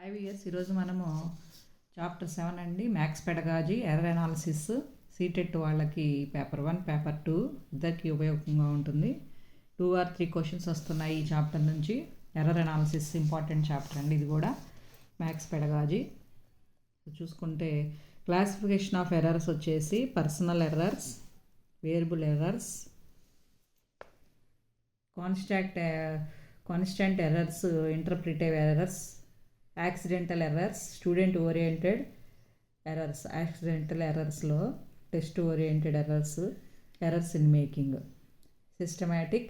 IVS ఈరోజు మనము chapter 7 అండి, maths pedagogy error analysis CTET వాళ్ళకి పేపర్ 1 పేపర్ 2 ఇద్దరికి ఉపయోగంగా ఉంటుంది. 2 or 3 క్వశ్చన్స్ వస్తున్నాయి ఈ చాప్టర్ నుంచి. ఎర్రర్ అనాలిసిస్ ఇంపార్టెంట్ చాప్టర్ అండి ఇది కూడా, మ్యాథ్స్ పెడగాజీ. చూసుకుంటే క్లాసిఫికేషన్ ఆఫ్ ఎర్రర్స్ వచ్చేసి personal errors, variable errors, constant errors, interpretive errors, accidental errors, student oriented errors. Accidental ఎర్రర్స్లో test oriented errors, errors in making, systematic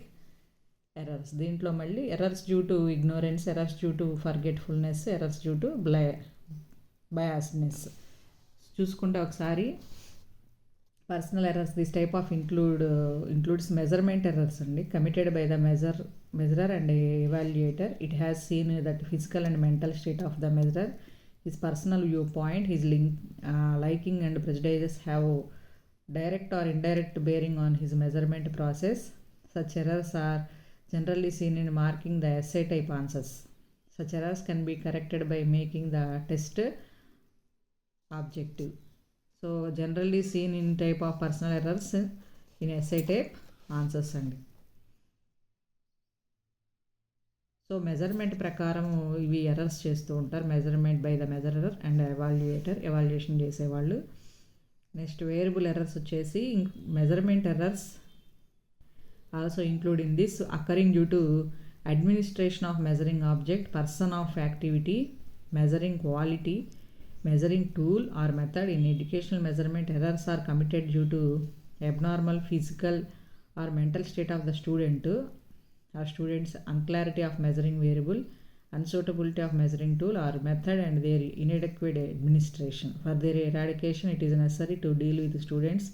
errors. దీంట్లో మళ్ళీ errors due to ignorance, errors due to forgetfulness, errors due to biasness. చూసుకుంటే ఒకసారి personal errors, this type of includes measurement errors అండి, committed by the measurer and evaluator. It has seen that physical and mental state of the measurer, his personal viewpoint, his liking and prejudices have direct or indirect bearing on his measurement process. Such errors are generally seen in marking the essay type answers. Such errors can be corrected by making the test objective. So generally seen in type of personal errors in essay type answers అండి. So measurement ప్రకారం ఇవి errors చేస్తూ ఉంటారు, measurement by the measurer and evaluator, evaluation చేసేవాళ్ళు. Next variable errors వచ్చేసి measurement errors also include in this occurring due to administration of measuring object, person of activity, measuring quality, measuring tool or method. In educational measurement, errors are committed due to abnormal physical or mental state of the student or students, unclarity of measuring variable, unsuitability of measuring tool or method, and their inadequate administration. For their eradication, it is necessary to deal with students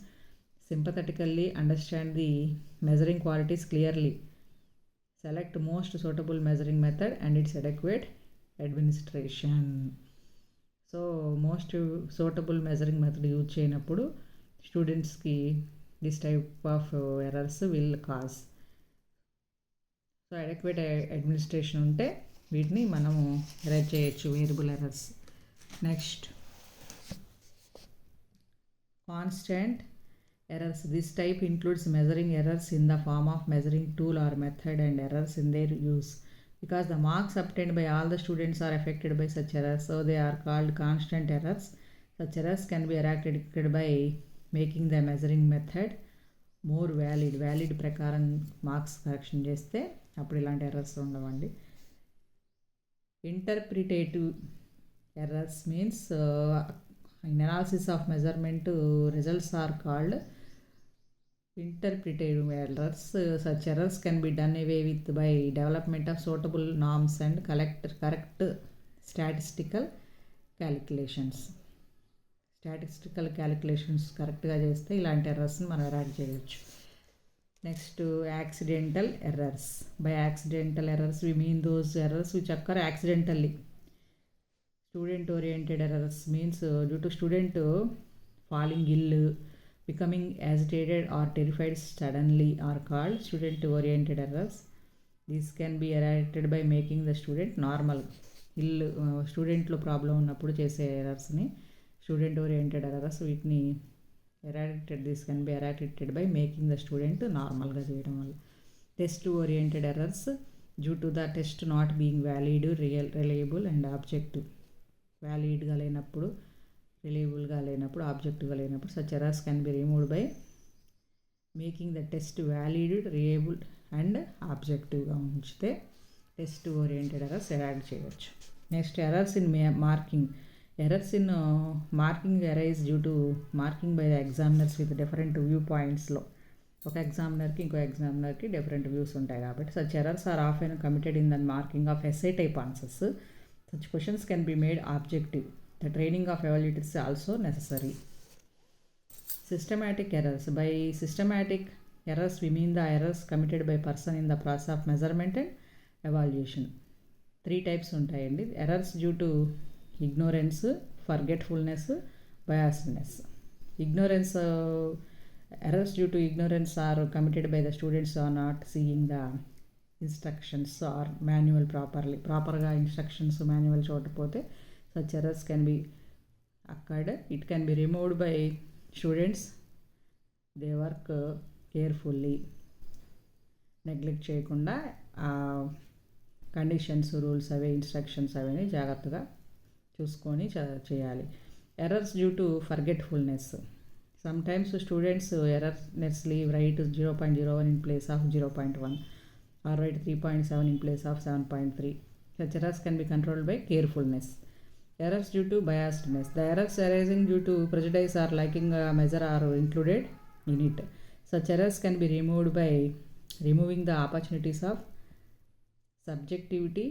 sympathetically, understand the measuring qualities clearly, select most suitable measuring method and its adequate administration. So most suitable measuring method use చేయనప్పుడు స్టూడెంట్స్కి this type of errors will cause. So adequate administration ఉంటే వీటిని మనము erase చేయొచ్చు, variable errors. Next constant errors. This type includes measuring errors in the form of measuring tool or method and errors in their use. Because the marks obtained by all the students are affected by such errors, so they are called constant errors. Such errors can be eradicated by making the measuring method more valid ప్రకారం marks correction చేస్తే అప్పుడు ఇలాంటి errors ఉండవండి. Interpretative errors means in analysis of measurement results are called interpretative errors. Such errors can be done away with by development of suitable norms and correct statistical calculations. Statistical calculations కరెక్ట్గా చేస్తే ఇలాంటి ఎర్రర్స్ని మనం ఎరాడ్ చేయవచ్చు. Next accidental errors. By accidental errors we mean those errors which occur accidentally. Student oriented errors means due to student falling ill, becoming agitated or terrified suddenly are called student oriented errors. These can be eradicated by making the student normal. స్టూడెంట్లో problem ఉన్నప్పుడు చేసే ఎర్రర్స్ని student oriented errors, వీటిని this can be eradicated by making the student నార్మల్గా చేయడం వల్ల. Test oriented errors due to the test not being valid, reliable and objective. వ్యాలిడ్గా లేనప్పుడు, రిలయబుల్గా లేనప్పుడు, ఆబ్జెక్టివ్గా లేనప్పుడు such errors can be removed by making the test valid, reliable and ఆబ్జెక్టివ్గా ఉంచితే టెస్ట్ ఓరియంటెడ్ ఎర్రర్స్ ఎరాడ్ చేయవచ్చు. Next errors in marking. Errors in marking arise due to marking by the examiners with different view పాయింట్స్లో. ఒక ఎగ్జామినర్కి ఇంకో ఎగ్జామినర్కి different views ఉంటాయి కాబట్టి such errors are often committed in the marking of essay type answers. Such questions can be made objective. The training of evaluators is also necessary. Systematic errors. By systematic errors we mean the errors committed by person in the process of measurement and evaluation. 3 types ఉంటాయండి. Errors due to ignorance, forgetfulness, biasness. Errors due to ignorance are committed by the students who are not seeing the instructions or manual properగా instructions manual చూడకపోతే such errors can be occurred. It can be removed by students. They work carefully, neglect చేయకుండా conditions rules అవి instructions అవన్నీ జాగ్రత్తగా చూసుకొని చేయాలి. Errors due to forgetfulness. Sometimes students erroneously write 0.01 in place of 0.1 or write 3.7 in place of 7.3. Such errors can be controlled by carefulness. Errors due to biasedness. The errors arising due to prejudice or liking a measure are included in it. Such errors can be removed by removing the opportunities of subjectivity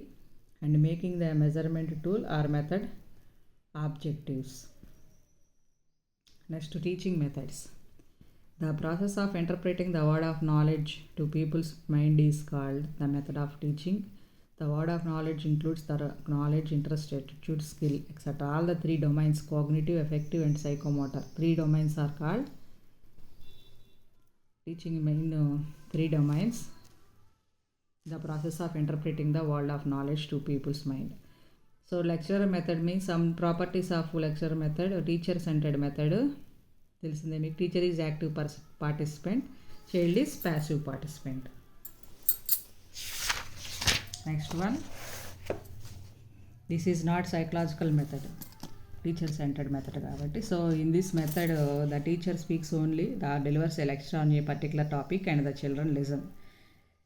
and making the measurement tool or method objectives. Next, teaching methods. The process of interpreting the word of knowledge to people's mind is called the method of teaching. The word of knowledge includes the knowledge, interest, attitude, skill, etc. All the three domains, cognitive, affective and psychomotor. Three domains are called teaching in three domains. The process of interpreting the world of knowledge to people's mind. So lecturer method means some properties of lecturer method. Teacher centered method తెలిసిందే మీకు. Teacher is active participant, child is passive participant. Next one, this is not psychological method, teacher centred method కాబట్టి. So in this method the teacher speaks only, delivers a lecture on a particular topic and the children listen.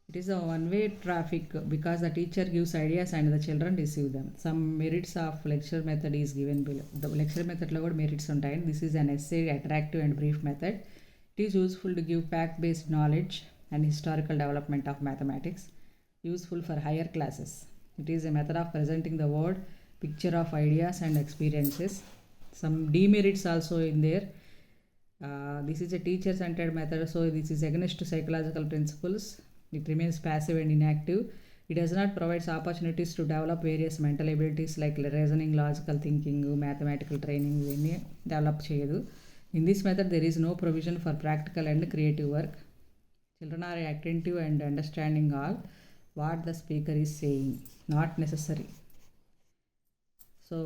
It is a one-way traffic because the teacher gives ideas and the children receive them. Some merits of lecture method is given below. The lecture method lo kuda merits untayi. This is an essay, attractive and brief method. It is useful to give fact-based knowledge and historical development of mathematics. Useful for higher classes. It is a method of presenting the word, picture of ideas and experiences. Some demerits also in there. This is a teacher-centered method, so this is against psychological principles. It remains passive and inactive. It does not provide opportunities to develop various mental abilities like reasoning, logical thinking, mathematical training. Develop cheyadu. In this method, there is no provision for practical and creative work. Children are attentive and understanding all what the speaker is saying. Not necessary. So,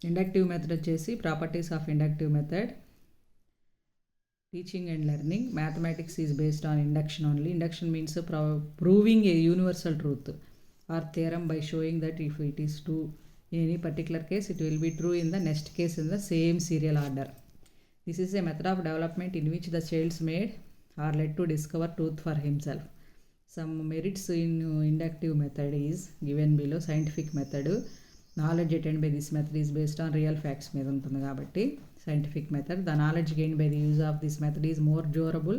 inductive method వచ్చేసి properties of inductive method. Teaching and learning. Mathematics is based on induction only. Induction means proving a universal truth or theorem by showing that if it is true in any particular case, it will be true in the next case in the same serial order. This is a method of development in which the child's made or led to discover truth for himself. Some merits in inductive method is given below. Scientific method. Knowledge attained by this method is based on real facts మీద ఉంటుంది కాబట్టి scientific method. The knowledge gained by the use of this method is more durable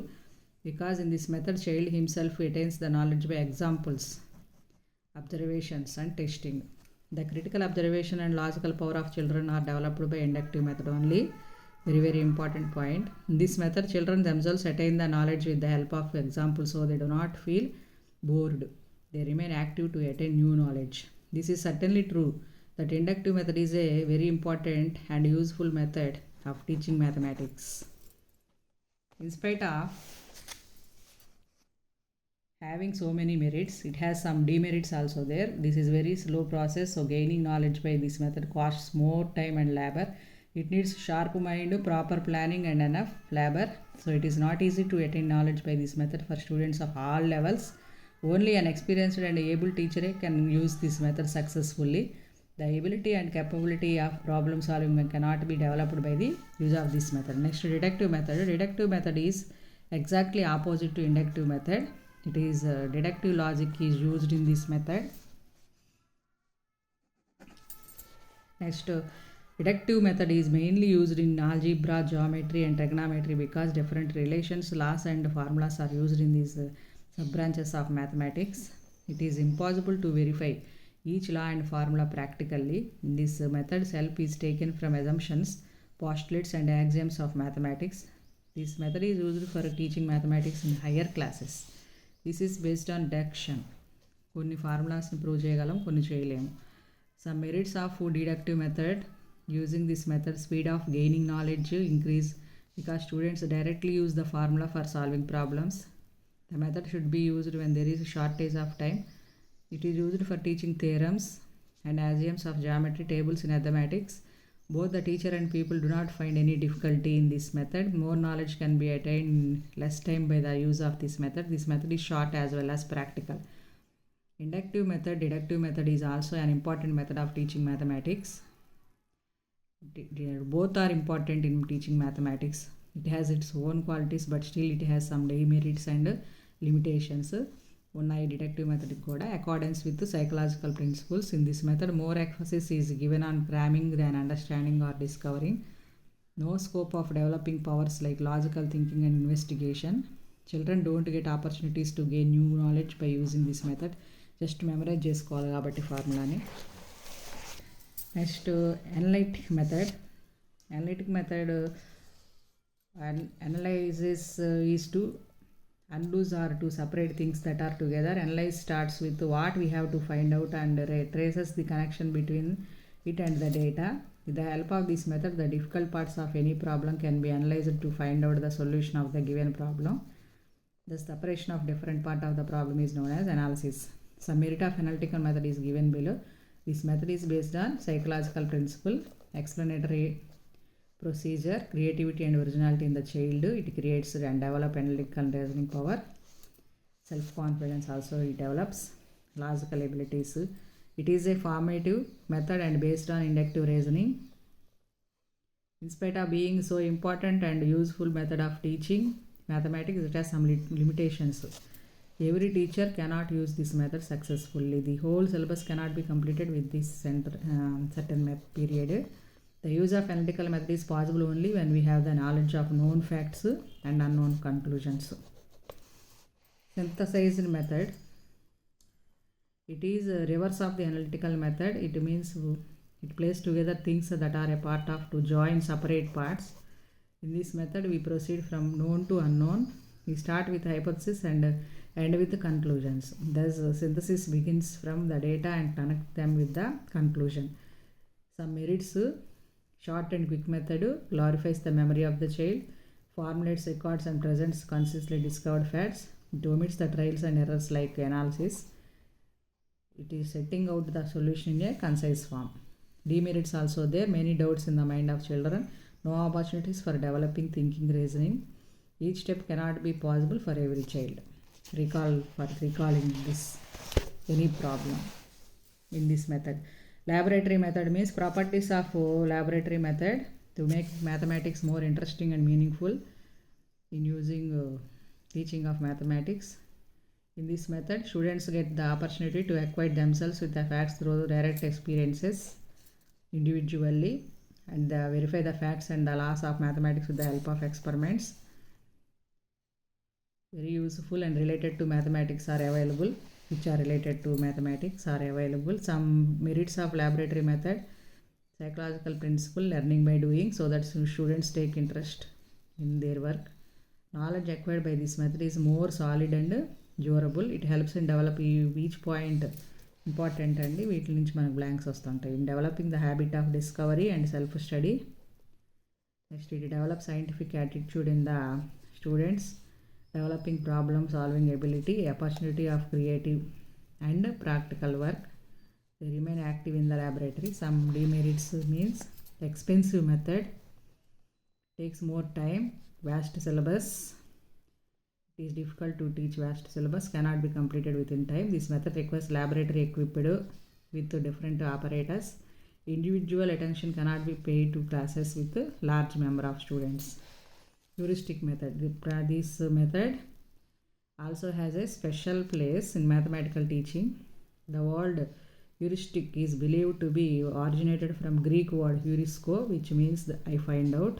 because in this method child himself attains the knowledge by examples, observations and testing. The critical observation and logical power of children are developed by inductive method only. Very very important point. In this method children themselves attain the knowledge with the help of examples, so they do not feel bored. They remain active to attain new knowledge. This is certainly true that inductive method is a very important and useful method of teaching mathematics. In spite of having so many merits, it has some demerits also there. This is very slow process, so gaining knowledge by this method costs more time and labor. It needs sharp mind, proper planning and enough labor. So it is not easy to attain knowledge by this method for students of all levels. Only an experienced and able teacher can use this method successfully. The ability and capability of problem solving cannot be developed by the use of this method. Next, deductive method. Deductive method is exactly opposite to inductive method. It is deductive logic is used in this method. Next, deductive method is mainly used in algebra, geometry and trigonometry because different relations, laws and formulas are used in these sub-branches of mathematics. It is impossible to verify each law and formula practically. In this method, help is taken from assumptions, postulates and axioms of mathematics. This method is used for teaching mathematics in higher classes. This is based on deduction. కొన్ని ఫార్ములాస్ని prove చేయగలం, కొన్ని చేయలేము. Some merits of deductive method. Using this method, speed of gaining knowledge increase because students directly use the formula for solving problems. The method should be used when there is a shortage of time. It is used for teaching theorems and axioms of geometry, tables in mathematics. Both the teacher and people do not find any difficulty in this method. More knowledge can be attained in less time by the use of this method. This method is short as well as practical. Inductive method, deductive method is also an important method of teaching mathematics. Both are important in teaching mathematics. It has its own qualities, but still it has some demerits and limitations. ఉన్నాయి deductive method కూడా accordance with psychological principles. In this method more emphasis is given on cramming than understanding or discovering. No scope of developing powers like logical thinking and investigation. Children don't get opportunities to gain new knowledge by using this method. Just memorise చేసుకోవాలి కాబట్టి ఫార్ములాని. Next analytic method. Analytic method analysis is to undoes or to separate things that are together. Analyze starts with what we have to find out and traces the connection between it and the data. With the help of this method, the difficult parts of any problem can be analyzed to find out the solution of the given problem. The separation of different part of the problem is known as analysis. Some merit of analytical method is given below. This method is based on psychological principle, explanatory procedure, creativity and originality in the child. It creates and develops analytical and reasoning power. Self-confidence also it develops. Logical abilities. It is a formative method and based on inductive reasoning. In spite of being so important and useful method of teaching mathematics, it has some limitations. Every teacher cannot use this method successfully. The whole syllabus cannot be completed with this certain period. The use of analytical method is possible only when we have the knowledge of known facts and unknown conclusions. Synthesized method. It is a reverse of the analytical method. It means it places together things that are a part of to join separate parts. In this method, we proceed from known to unknown. We start with hypothesis and end with the conclusions. Thus, synthesis begins from the data and connect them with the conclusion. Some merits. Short and quick method glorifies the memory of the child, formulates records and presents consciously discovered facts. It omits the trials and errors like analysis. It is setting out the solution in a concise form. Demerits also there. Many doubts in the mind of children. No opportunities for developing thinking, reasoning. Each step cannot be possible for every child. Recalling this any problem in this method. Laboratory method means properties of laboratory method to make mathematics more interesting and meaningful in using teaching of mathematics. In this method, students get the opportunity to acquaint themselves with the facts through direct experiences individually and verify the facts and the laws of mathematics with the help of experiments. Very useful and related to mathematics are available. Which are related to mathematics are available. Some merits of laboratory method. Psychological principle, learning by doing, so that students take interest in their work. Knowledge acquired by this method is more solid and durable. It helps in developing each point important అండి. వీటి నుంచి మనకు blanks వస్తుంటాయి. In developing the habit of discovery and self-study. Next, it develops scientific attitude in the students. Developing problem solving ability, opportunity of creative and practical work. They remain active in the laboratory. Some demerits means expensive method, takes more time, vast syllabus. It is difficult to teach vast syllabus, cannot be completed within time. This method requires laboratory equipped with different apparatus. Individual attention cannot be paid to classes with a large number of students. Heuristic method. This method also has a special place in mathematical teaching. The word heuristic is believed to be originated from Greek word heurisko, which means I find out.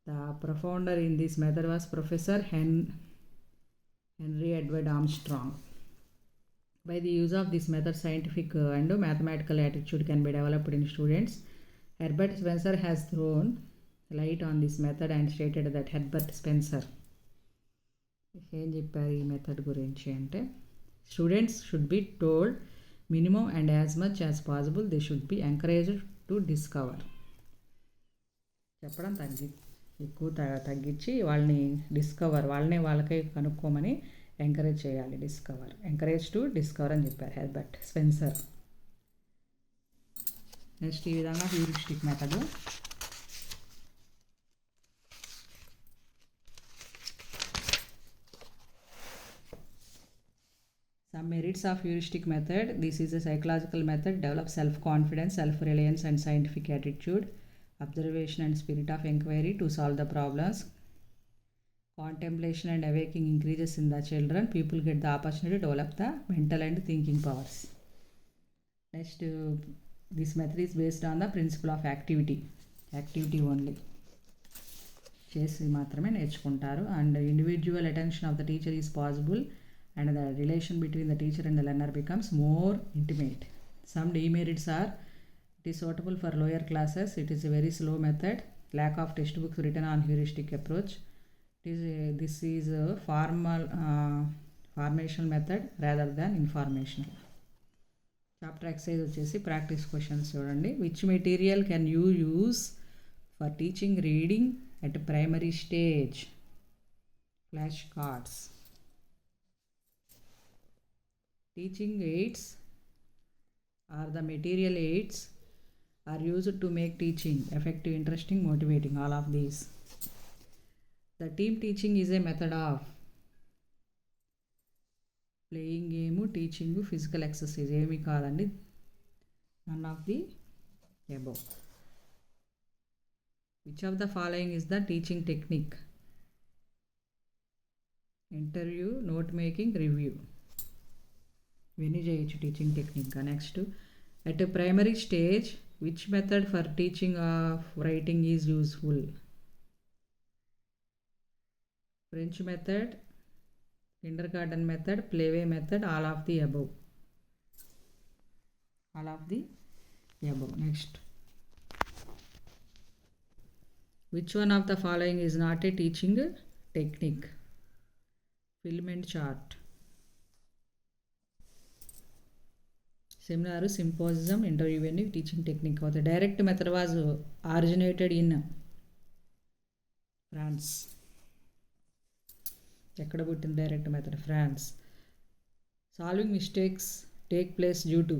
The profounder in this method was Professor Henry Edward Armstrong. By the use of this method, scientific and mathematical attitude can be developed in students. Herbert Spencer has thrown light on this method and stated that Herbert Spencer ఏం చెప్పారు ఈ method గురించి అంటే, students should be told minimum and as much as possible they should be encouraged to discover. చెప్పడం ఎక్కువ తగ్గించి వాళ్ళని వాళ్ళకే కనుక్కోమని ఎంకరేజ్ చేయాలి. ఎంకరేజ్ టు డిస్కవర్ అని చెప్పారు హెర్బర్ట్ స్పెన్సర్. నెక్స్ట్ ఈ విధంగా heuristic method. Some merits of heuristic method. This is a psychological method. Develops self-confidence, self-reliance and scientific attitude. Observation and spirit of inquiry to solve the problems. Contemplation and awakening increases in the children. People get the opportunity to develop the mental and thinking powers. Next, this method is based on the principle of activity. Activity only. చేసి మాత్రమే నేర్చుకుంటారు. And individual attention of the teacher is possible. And the relation between the teacher and the learner becomes more intimate. Some demerits are, it is suitable for lower classes. It is a very slow method. Lack of textbooks written on heuristic approach. This is a formational method rather than informational. Chapter exercise వచ్చేసి practice questions చూడండి. Which material can you use for teaching reading at primary stage? Flashcards. Teaching aids or the material aids are used to make teaching effective, interesting, motivating. All of these. The team teaching is a method of playing game, teaching, physical exercise. ఏమి కాదండి, none of the above. Which of the following is the teaching technique? Interview, note making, review. ఇవన్నీ చేయొచ్చు teaching టెక్నిక్గా. Next, at a primary stage which method for teaching of writing is useful? French method, kindergarten method, playway method, all of the above. Next, which one of the following is not a teaching technique? Film and chart. Seminar, symposium, interview ఇవన్నీ teaching technique అవుతాయి. Direct method was originated in France. ఎక్కడ పుట్టింది direct method? France. Solving mistakes take place due to.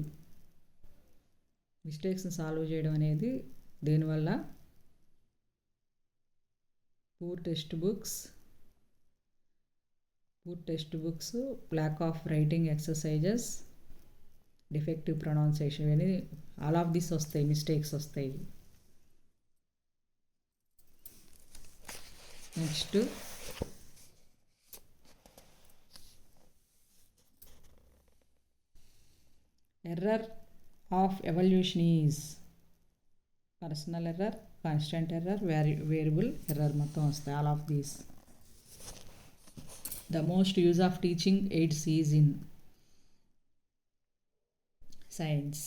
మిస్టేక్స్ని solve చేయడం అనేది దేనివల్ల? Poor text books, lack of writing exercises, defective pronunciation. ఇవన్నీ all of this వస్తాయి, మిస్టేక్స్ వస్తాయి. Next, error of evolution is personal error, constant error, variable error మొత్తం వస్తాయి. All of these. The most use of teaching AIDS is in science.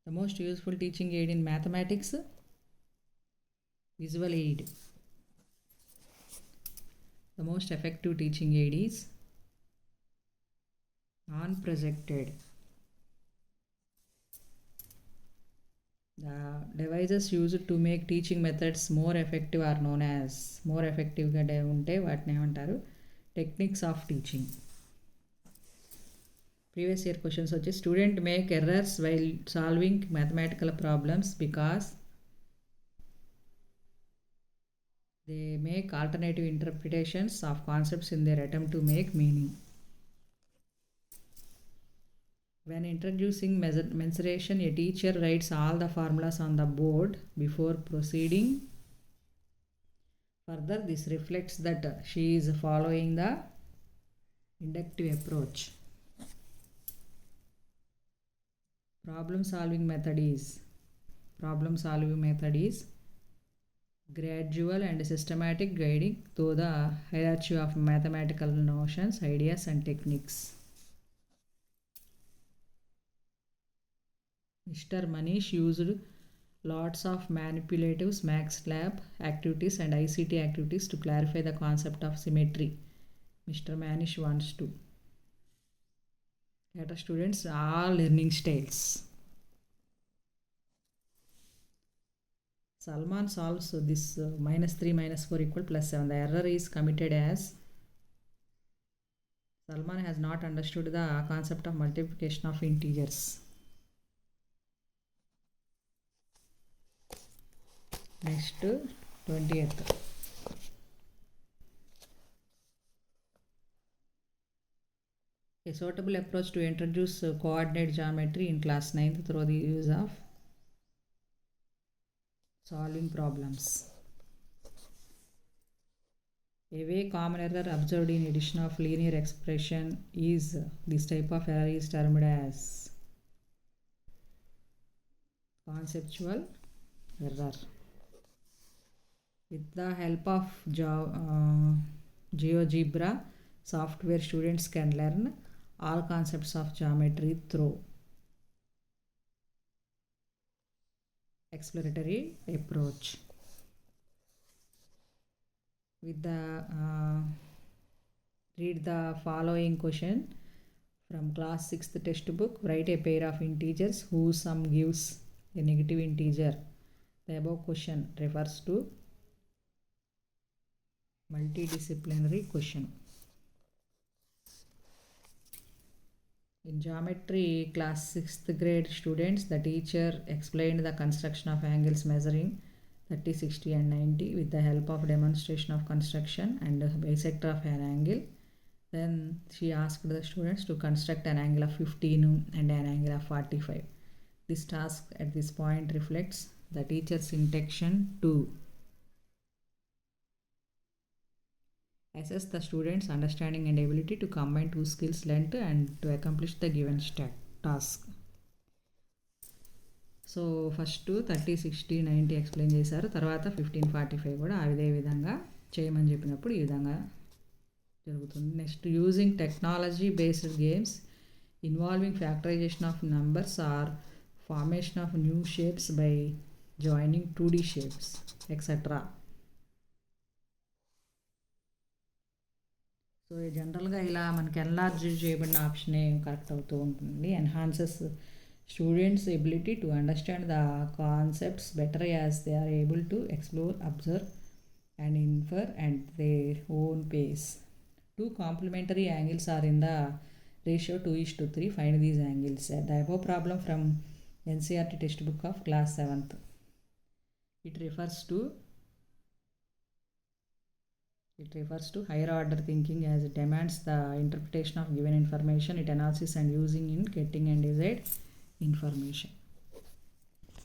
The most useful teaching aid in mathematics, visual aid. The most effective teaching aid is non-projected. The devices used to make teaching methods more effective are known as, more effective ga unte vatni emantaru, techniques of teaching. Previous year questions వచ్చి student make errors while solving mathematical problems because they make alternative interpretations of concepts in there attempt to make meaning. When introducing mensuration, a teacher writes all the formulas on the board before proceeding. Further, this reflects that she is following the inductive approach. Problem solving method is gradual and systematic guiding through the hierarchy of mathematical notions, ideas and techniques. Mr. Manish used lots of manipulatives, Max Lab activities and ICT activities to clarify the concept of symmetry. Mr. Manish wants to. Let students all learning styles. Salman solves this -3 -4 equal +7. The error is committed as Salman has not understood the concept of multiplication of integers. Next, 20th. A suitable approach to introduce coordinate geometry in class 9th through the use of solving problems. A way common error observed in addition of linear expression is this type of error is termed as conceptual error. With the help of GeoGebra software, students can learn all concepts of geometry through exploratory approach. With the read the following question from class 6th textbook. Write a pair of integers whose sum gives a negative integer. The above question refers to multidisciplinary question. In geometry class 6th grade students, the teacher explained the construction of angles measuring 30, 60 and 90 with the help of demonstration of construction and bisector of an angle. Then she asked the students to construct an angle of 15 and an angle of 45. This task at this point reflects the teacher's intention to assess the students' understanding and ability to combine two skills learnt and to accomplish the given task. So first 30, 60, 90 explain చేశారు. తర్వాత 15, 45 కూడా అదే విధంగా చేయమని చెప్పినప్పుడు ఈ విధంగా జరుగుతుంది. Next, using technology based games involving factorization of numbers or formation of new shapes by joining 2D shapes et cetera. So జనరల్గా ఇలా మనకి ఎన్లార్జ్ చేయబడిన ఆప్షనే కరెక్ట్ అవుతూ ఉంటుంది. Enhances students' ability to understand the concepts better as they are able to explore, observe and infer at their own pace. Two complementary angles are in the ratio 2:3. Find these angles. The above problem from NCERT textbook of class 7th. It refers to higher order thinking as it demands the interpretation of given information, its analysis and using in getting and desired information.